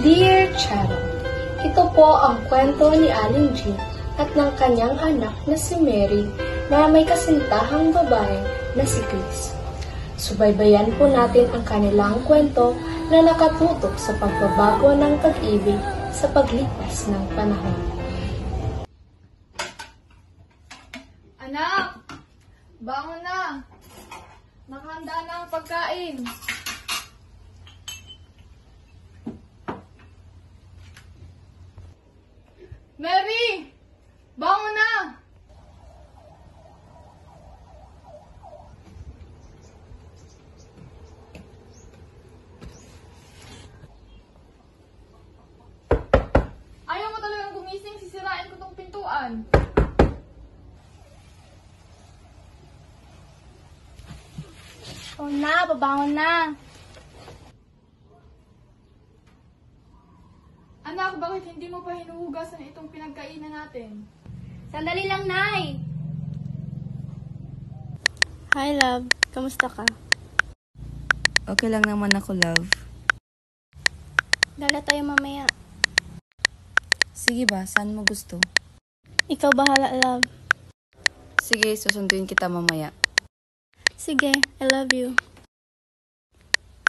Dear Charon, ito po ang kwento ni Aling Jean at ng kanyang anak na si Mary na may kasintahang babae na si Chris. Subaybayan po natin ang kanilang kwento na nakatutok sa pagbabago ng pag-ibig sa paglipas ng panahon. Anak! Bangon na! Nakahanda na ang pagkain. Mary! Bangon na! Ayaw mo talagang gumising, sisirain ko tong pintuan. Oh na, babangon na. Anak, bakit hindi mo pa hinuhugasan itong pinagkainan natin? Sandali lang, Nay. Hi, love. Kamusta ka? Okay lang naman ako, love. Dala tayo mamaya. Sige ba, saan mo gusto? Ikaw bahala, love. Sige, susunduin kita mamaya. Sige, I love you.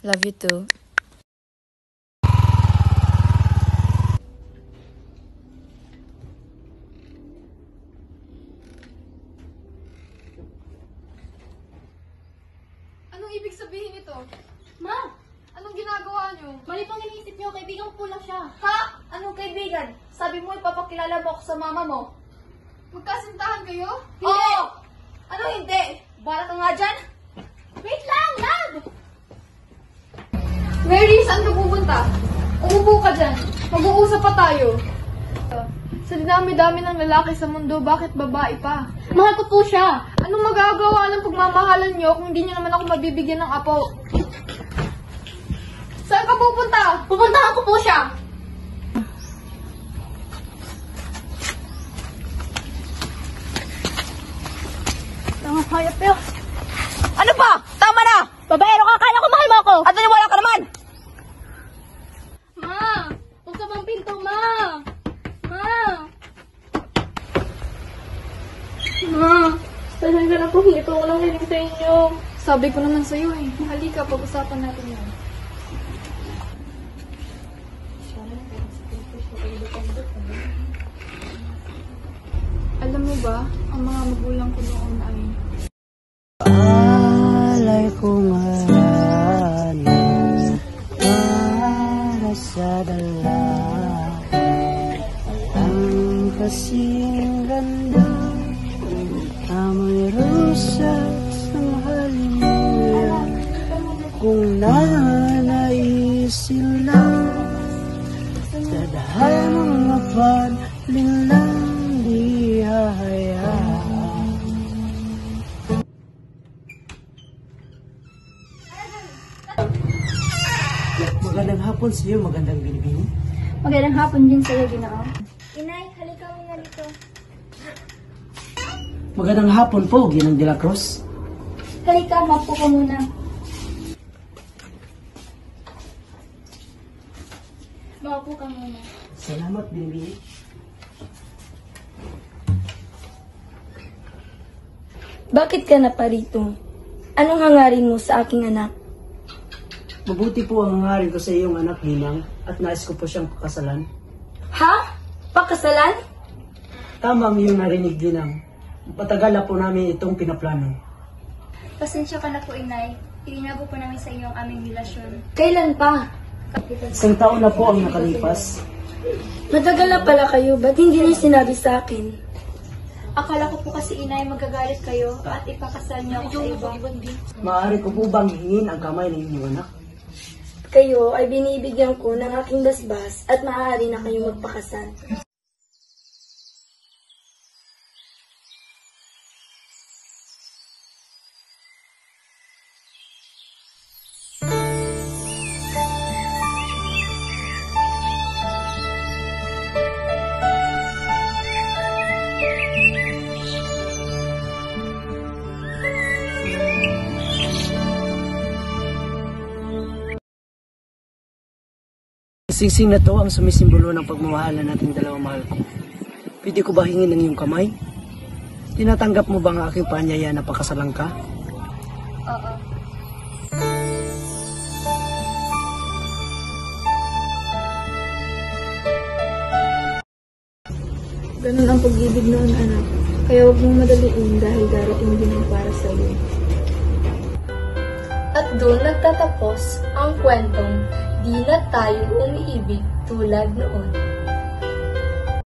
Love you too. Anong ibig sabihin ito? Ma! Anong ginagawa niyo? Mali pang iniisip niyo, kaibigan ko lang siya. Ha? Anong kaibigan? Sabi mo ipapakilala mo ako sa mama mo. Magkasintahan kayo? Oo! Ano hindi? Bala ka nga dyan? Wait lang, love! Mary, saan ka pupunta? Umupo ka dyan. Mag-uusap pa tayo. Sa dinami-dami ng lalaki sa mundo, bakit babae pa? Mahal ko po siya. Anong magagawa ng pagmamahalan niyo kung hindi niyo naman ako mabibigyan ng apo? Saan ka pupunta? Pupuntahan ko po siya. Tama, hayop yun. Ano ba? Tama na! Babaero ka, akala ko mahal mo ako. At naniwala ka naman! Ma! Buksan ang pinto, ma! Ma! Ma! Talaga na po, hindi ko lang hiling sa inyo. Sabi ko naman sa'yo eh. Halika, pag-usapan natin yan. Alam mo ba, ang mga magulang ko noon ay alay kong harana para sa dalaga ang kasing ganda amoy rosas ng halimula kung nanaisin lang dadahan mga padling lang di hahayaan. Magandang hapon sa iyo, magandang binibini. Magandang hapon din sa'yo, Ginoo. Inay, halika mo nga dito. Magandang hapon po, Ginang de la Cruz. Halika, mapo ka muna. Mapo ka muna. Salamat, binibini. Bakit ka na pa rito? Anong hangarin mo sa aking anak? Mabuti po ang hangarin ko sa iyong anak, Ginang, at nais ko po siyang pakasalan. Ha? Pakasalan? Tama ang iyong narinig, Ginang. Matagal na po namin itong pinaplano. Pasensya ka na po, Inay. Ilinabo po namin sa inyo ang aming relasyon. Kailan pa? Isang taon na po ang nakalipas. Matagal na pala kayo, ba't hindi niyo sinabi sa akin? Akala ko po kasi, Inay, magagalit kayo at ipakasal niyo ako sa iba. Maaari ko po bang hingin ang kamay ng inyong anak? Kayo ay binibigyan ko ng aking basbas at maaari na kayong magpakasal. singsing na to ang sumisimbolo ng pagmamahalan nating dalawang mahal ko. Pwede ko ba hingin ng iyong kamay? Tinatanggap mo ba ang aking paanyaya na pakasalan ka? Oo. Ganun ang pag-ibig noon, anak. Kaya huwag mong madaliin dahil darating din ang para sa iyo. At doon nagtatapos ang kwentong Di Na Tayo Umiibig Tulad Noon.